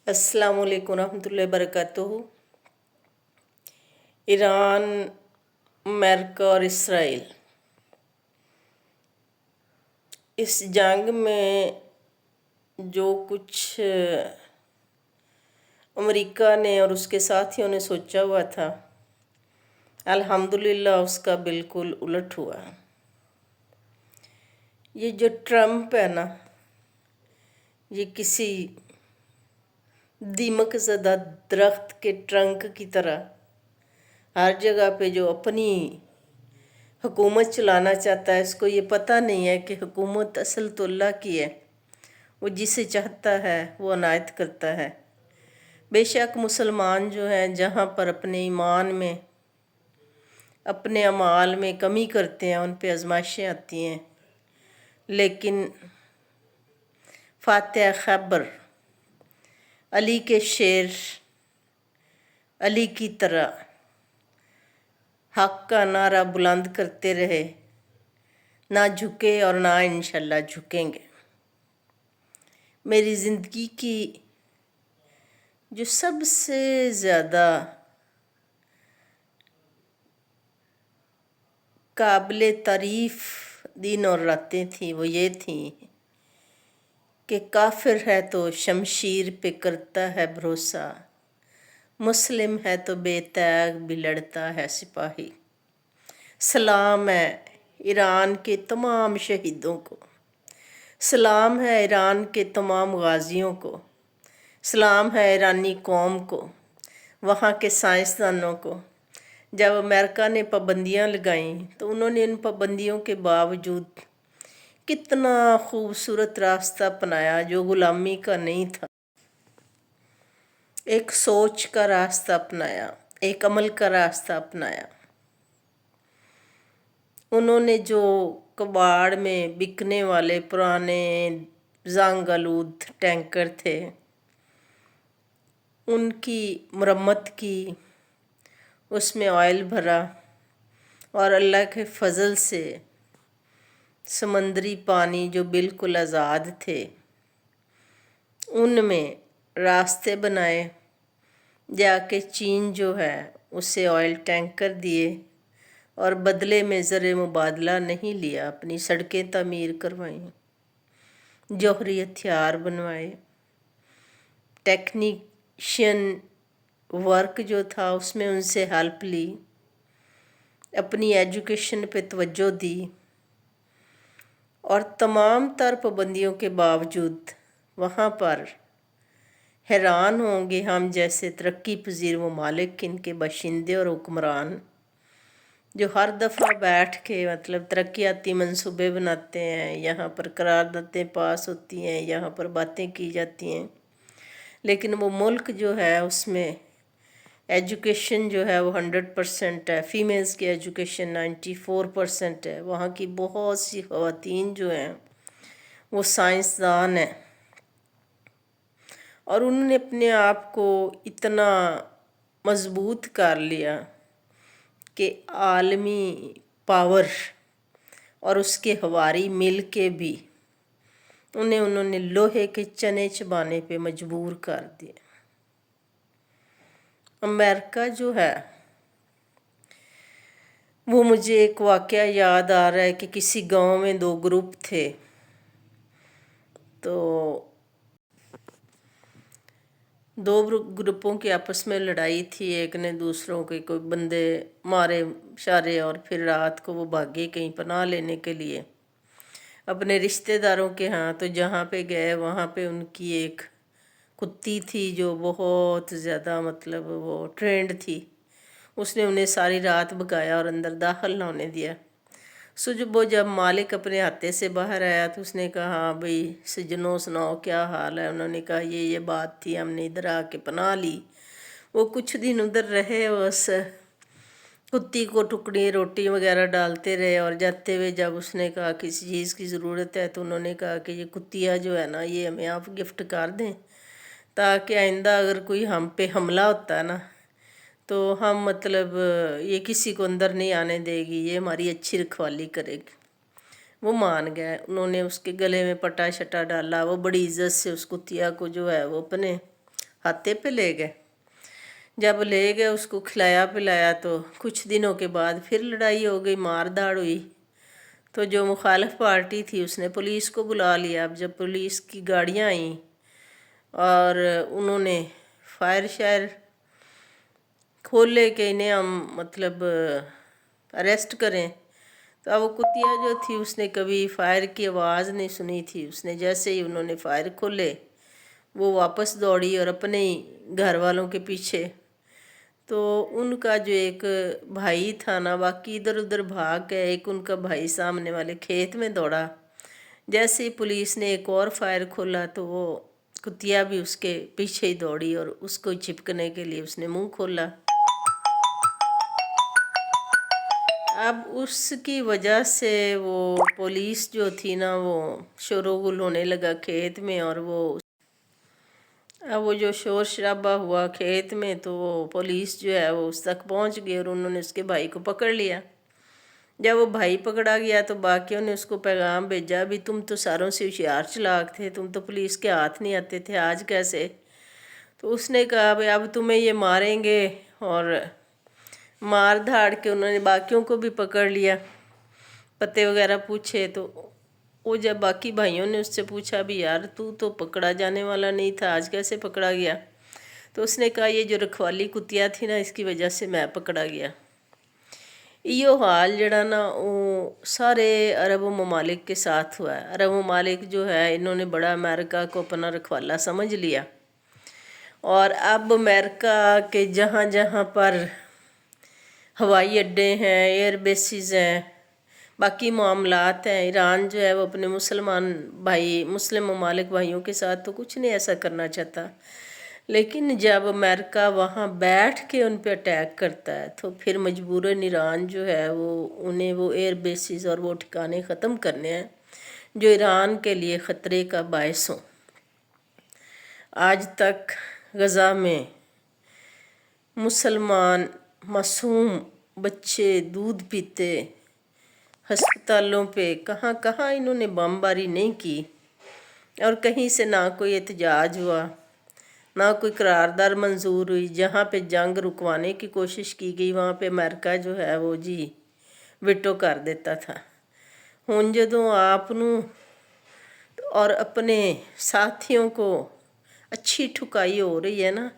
अस्सलाम वालेकुम रहमतुल्लाहि वबरकातुहू। ईरान, अमेरिका और इसराइल इस जंग में जो कुछ अमेरिका ने और उसके साथियों ने सोचा हुआ था, अल्हम्दुलिल्लाह उसका बिल्कुल उलट हुआ। ये जो ट्रम्प है ना, ये किसी दीमक ज़दा दरख्त के ट्रंक की तरह हर जगह पे जो अपनी हुकूमत चलाना चाहता है, इसको ये पता नहीं है कि हुकूमत असल तो अल्लाह की है। वो जिसे चाहता है वो अनायत करता है। बेशक मुसलमान जो हैं जहाँ पर अपने ईमान में, अपने अमाल में कमी करते हैं, उन पे आजमाइशें आती हैं, लेकिन फातिहा खैबर, अली के शेर, अली की तरह हक का नारा बुलंद करते रहे, ना झुके और ना इंशाल्लाह झुकेंगे। मेरी ज़िंदगी की जो सबसे ज़्यादा काबिल तारीफ़ दिन और रातें थी, वो ये थी कि काफिर है तो शमशीर पे करता है भरोसा, मुस्लिम है तो बेतैग भी लड़ता है सिपाही। सलाम है ईरान के तमाम शहीदों को, सलाम है ईरान के तमाम गाजियों को, सलाम है ईरानी कौम को, वहाँ के साइंसदानों को। जब अमेरिका ने पाबंदियाँ लगाईं तो उन्होंने इन पाबंदियों के बावजूद कितना खूबसूरत रास्ता अपनाया जो गुलामी का नहीं था। एक सोच का रास्ता अपनाया, एक अमल का रास्ता अपनाया। उन्होंने जो कबाड़ में बिकने वाले पुराने जंग आलूद टैंकर थे, उनकी मरम्मत की, उसमें ऑयल भरा और अल्लाह के फजल से समंदरी पानी जो बिल्कुल आज़ाद थे, उनमें रास्ते बनाए। जाके चीन जो है उसे ऑयल टैंकर दिए और बदले में ज़र मुबादला नहीं लिया, अपनी सड़कें तामीर करवाईं, जौहरी हथियार बनवाए, टेक्नीशियन वर्क जो था उसमें उनसे हेल्प ली, अपनी एजुकेशन पे तवज्जो दी। और तमाम तर पाबंदियों के बावजूद वहाँ पर हैरान होंगे हम जैसे तरक्की पजीर ममालिक, इनके बाशिंदे और हुक्मरान, जो हर दफ़ा बैठ के मतलब तरक्याती मंसूबे बनाते हैं, यहाँ पर करारदादें पास होती हैं, यहाँ पर बातें की जाती हैं, लेकिन वो मुल्क जो है उसमें एजुकेशन जो है वो 100% है। फ़ीमेल्स की एजुकेशन 94% है। वहाँ की बहुत सी ख़वातीन जो हैं वो साइंसदान हैं और उन्होंने अपने आप को इतना मज़बूत कर लिया कि आलमी पावर और उसके हवारी मिल के भी उन्होंने लोहे के चने चबाने पे मजबूर कर दिया। अमेरिका जो है वो मुझे एक वाक़या याद आ रहा है कि किसी गांव में दो ग्रुप थे, तो दो ग्रुपों की आपस में लड़ाई थी। एक ने दूसरों के कोई बंदे मारे शारे और फिर रात को वो भागे कहीं पनाह लेने के लिए अपने रिश्तेदारों के यहाँ। तो जहाँ पे गए वहाँ पे उनकी एक कुत्ती थी जो बहुत ज़्यादा मतलब वो ट्रेंड थी। उसने उन्हें सारी रात भगाया और अंदर दाखिल ना होने दिया। सो जब मालिक अपने हाथे से बाहर आया तो उसने कहा, हाँ भाई सजनों सुनाओ क्या हाल है। उन्होंने कहा ये बात थी, हमने इधर आके पनाह ली। वो कुछ दिन उधर रहे, उस कुत्ती को टुकड़ी रोटी वगैरह डालते रहे और जाते हुए जब उसने कहा किसी चीज़ की ज़रूरत है तो उन्होंने कहा कि ये कुत्तियाँ जो है ना ये हमें आप गिफ्ट कर दें, ताकि आइंदा अगर कोई हम पे हमला होता है ना तो हम मतलब ये किसी को अंदर नहीं आने देगी, ये हमारी अच्छी रखवाली करेगी। वो मान गए। उन्होंने उसके गले में पटा शटा डाला। वो बड़ी इज्जत से उस कुतिया को जो है वो अपने हाथे पे ले गए। जब ले गए उसको खिलाया पिलाया तो कुछ दिनों के बाद फिर लड़ाई हो गई, मार धाड़ हुई। तो जो मुखालिफ पार्टी थी उसने पुलिस को बुला लिया। अब जब पुलिस की गाड़ियाँ आई और उन्होंने फायर शायर खोले कि इन्हें हम मतलब अरेस्ट करें, तो अब वो कुतिया जो थी उसने कभी फायर की आवाज़ नहीं सुनी थी। उसने जैसे ही उन्होंने फायर खोले वो वापस दौड़ी और अपने ही घर वालों के पीछे। तो उनका जो एक भाई था ना, बाकी इधर उधर भाग गए। एक उनका भाई सामने वाले खेत में दौड़ा। जैसे ही पुलिस ने एक और फायर खोला तो वो कुतिया भी उसके पीछे ही दौड़ी और उसको चिपकने के लिए उसने मुंह खोला। अब उसकी वजह से वो पुलिस जो थी ना वो शोरगुल होने लगा खेत में। और अब वो जो शोर शराबा हुआ खेत में तो वो पुलिस जो है वो उस तक पहुंच गई और उन्होंने उसके भाई को पकड़ लिया। जब वो भाई पकड़ा गया तो बाकियों ने उसको पैगाम भेजा, भी तुम तो सारों से होशियार चालाक थे, तुम तो पुलिस के हाथ नहीं आते थे, आज कैसे। तो उसने कहा भाई अब तुम्हें ये मारेंगे। और मार धाड़ के उन्होंने बाकियों को भी पकड़ लिया। पते वगैरह पूछे तो वो जब बाकी भाइयों ने उससे पूछा भी यार तू तो पकड़ा जाने वाला नहीं था, आज कैसे पकड़ा गया। तो उसने कहा ये जो रखवाली कुतिया थी ना इसकी वजह से मैं पकड़ा गया। यो हाल जड़ा ना वो सारे अरब ममालिक के साथ हुआ है। अरब ममालिक जो है इन्होंने बड़ा अमेरिका को अपना रखवाला समझ लिया। और अब अमेरिका के जहाँ जहाँ पर हवाई अड्डे हैं, एयर बेसिस हैं, बाकी मामलात हैं, ईरान जो है वो अपने मुसलमान भाई मुस्लिम ममालिक भाइयों के साथ तो कुछ नहीं ऐसा करना चाहता। लेकिन जब अमेरिका वहाँ बैठ के उन पे अटैक करता है तो फिर मजबूरन ईरान जो है वो उन्हें वो एयर बेसिस और वो ठिकाने ख़त्म करने हैं जो ईरान के लिए ख़तरे का बायस हों। आज तक गज़ा में मुसलमान मासूम बच्चे दूध पीते, हस्पतालों पे कहाँ कहाँ इन्होंने बमबारी नहीं की और कहीं से ना कोई एहतजाज हुआ, ना कोई करारदाद मंजूर हुई। जहाँ पे जंग रुकवाने की कोशिश की गई वहाँ पे अमेरिका जो है वो जी विटो कर देता था। हुण जदों आप नूं और अपने साथियों को अच्छी ठुकाई हो रही है ना,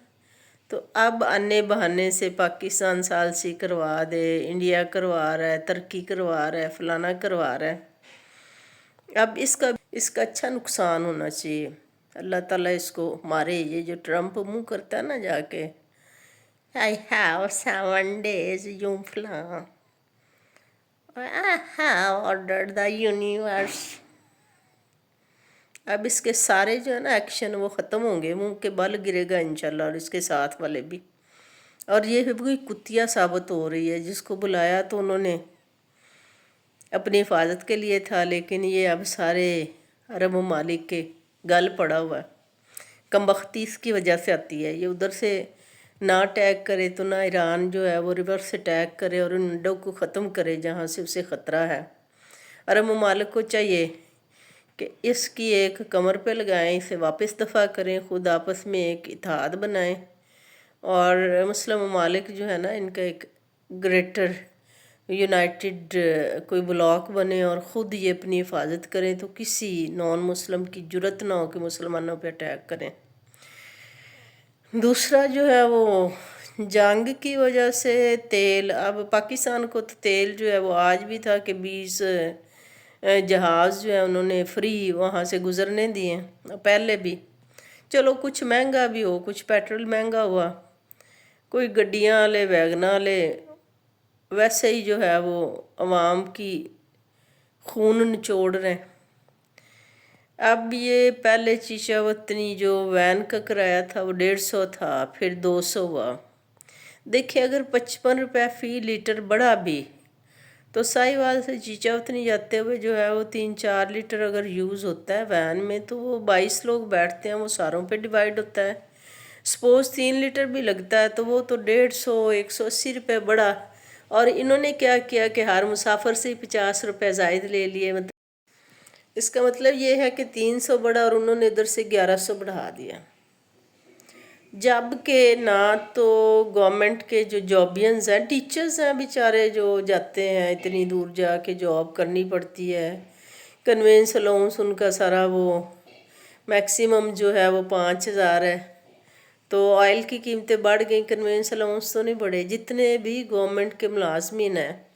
तो अब आने बहाने से पाकिस्तान सालसी करवा दे, इंडिया करवा रहा है, तुर्की करवा रहा है, फलाना करवा रहा है। अब इसका अच्छा नुकसान होना चाहिए। अल्लाह ताला इसको मारे। ये जो ट्रम्प मुंह करता है ना जाके आई हैव 7 days यू फला, I have ordered the universe. अब इसके सारे जो है ना एक्शन वो ख़त्म होंगे, मुंह के बल गिरेगा इंशाल्लाह और इसके साथ वाले भी। और ये कोई कुतिया साबित हो रही है। जिसको बुलाया तो उन्होंने अपनी हिफाजत के लिए था, लेकिन ये अब सारे अरब ममालिक के गल पड़ा हुआ है। कमबख्ती इसकी वजह से आती है। ये उधर से ना अटैक करे तो ना ईरान जो है वो रिवर्स अटैक करे और उन अड्डों को ख़त्म करे जहाँ से उसे ख़तरा है। अरब ममालिक को चाहिए कि इसकी एक कमर पे लगाएं, इसे वापस दफ़ा करें, ख़ुद आपस में एक इत्तेहाद बनाएं और मुस्लिम ममालिक जो है ना इनका एक ग्रेटर यूनाइटेड कोई ब्लॉक बने और ख़ुद ये अपनी हिफाजत करें तो किसी नॉन मुस्लिम की जुर्रत ना हो कि मुसलमानों पे अटैक करें। दूसरा जो है वो जंग की वजह से तेल, अब पाकिस्तान को तो तेल जो है वो आज भी था कि 20 जहाज़ जो है उन्होंने फ्री वहाँ से गुज़रने दिए, पहले भी। चलो कुछ महंगा भी हो, कुछ पेट्रोल महंगा हुआ, कोई गड्डियाँ वाले वैगना वाले वैसे ही जो है वो अवाम की खून निचोड़ रहे हैं। अब ये पहले शीशा वतनी जो वैन का किराया था वो 150 था, फिर 200 हुआ। देखिए अगर 55 रुपये फ़ी लीटर बढ़ा भी तो साहिवाल से चीचा वतनी जाते हुए जो है वो 3-4 लीटर अगर यूज़ होता है वैन में तो वो 22 लोग बैठते हैं, वो सारों पे डिवाइड होता है। सपोज़ 3 लीटर भी लगता है तो वो तो 150-180 रुपये बढ़ा। और इन्होंने क्या किया कि हर मुसाफिर से 50 रुपये ज़ायद ले लिए। मतलब इसका मतलब ये है कि 300 बढ़ा और उन्होंने इधर से 1100 बढ़ा दिया। जब के ना तो गवर्नमेंट के जो जॉबियंस हैं, टीचर्स हैं बेचारे जो जाते हैं इतनी दूर जाके जॉब करनी पड़ती है, कन्वेंस अलाउंस उनका सारा वो मैक्सिमम जो है वो 5,000 है। तो ऑयल की कीमतें बढ़ गई, कन्वेंस अलाउंस तो नहीं बढ़े। जितने भी गवर्नमेंट के मुलाजमीन हैं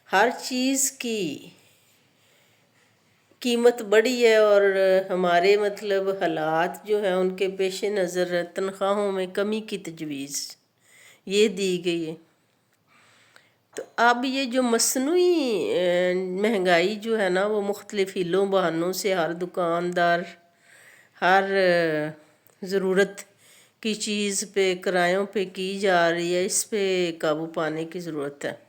हर चीज़ की कीमत बढ़ी है, और हमारे मतलब हालात जो हैं उनके पेश नज़र तनख्वाहों में कमी की तजवीज़ ये दी गई है। तो अब ये जो मसनूई महंगाई जो है ना वो मुख्तलिफ़ हीलों बहानों से हर दुकानदार हर ज़रूरत की चीज़ पे किरायों पे की जा रही है, इस पे काबू पाने की ज़रूरत है।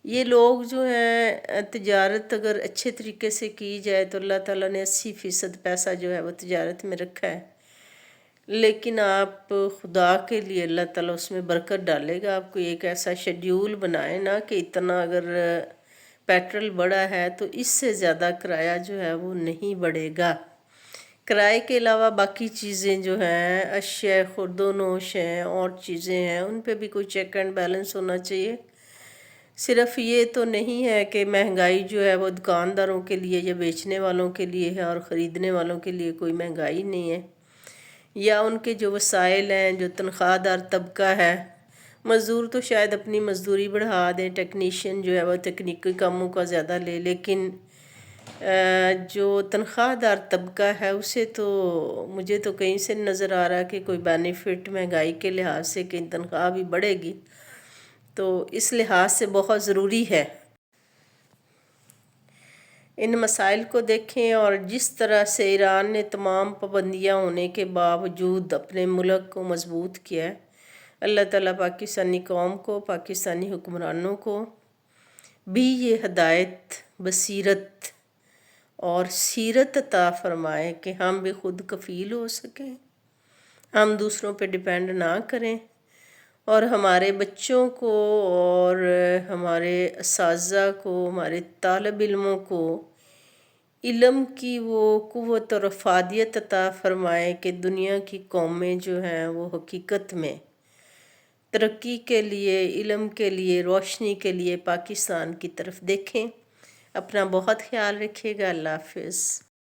ये लोग जो हैं तिजारत अगर अच्छे तरीके से की जाए तो अल्लाह ताला ने 80% पैसा जो है वो तिजारत में रखा है, लेकिन आप खुदा के लिए अल्लाह ताला उसमें बरकत डालेगा। आपको एक ऐसा शेड्यूल बनाए ना कि इतना अगर पेट्रोल बढ़ा है तो इससे ज़्यादा किराया जो है वो नहीं बढ़ेगा। किराए के अलावा बाकी चीज़ें जो हैं अशिया खुर्दो नोश हैं और चीज़ें हैं उन पे भी कोई चेक एंड बैलेंस होना चाहिए। सिर्फ ये तो नहीं है कि महंगाई जो है वो दुकानदारों के लिए या बेचने वालों के लिए है और ख़रीदने वालों के लिए कोई महंगाई नहीं है, या उनके जो वसाइल हैं, जो तनख्वाहदार तबका है, मज़दूर तो शायद अपनी मज़दूरी बढ़ा दें, टेक्नीशियन जो है वो तकनीकी कामों का ज़्यादा ले, लेकिन जो तनख्वाहदार तबका है उसे तो मुझे तो कहीं से नज़र आ रहा है कि कोई बेनिफिट महंगाई के लिहाज से कहीं तनख्वाह भी बढ़ेगी। तो इस लिहाज से बहुत ज़रूरी है इन मसाइल को देखें। और जिस तरह से ईरान ने तमाम पाबंदियाँ होने के बावजूद अपने मुल्क को मजबूत किया है, अल्लाह ताला पाकिस्तानी कौम को, पाकिस्तानी हुक्मरानों को भी ये हदायत, बसीरत और सीरत अता फरमाए कि हम भी खुद कफ़ील हो सकें, हम दूसरों पे डिपेंड ना करें, और हमारे बच्चों को और हमारे असातिज़ा को, हमारे तालिब इल्मों को इल्म की वो क़ुव्वत और अफ़ादियत अता फ़रमाए कि दुनिया की कौमें जो हैं वो हकीकत में तरक्की के लिए, इल्म के लिए, रोशनी के लिए पाकिस्तान की तरफ देखें। अपना बहुत ख्याल रखिएगा। अल्लाह हाफ़िज़।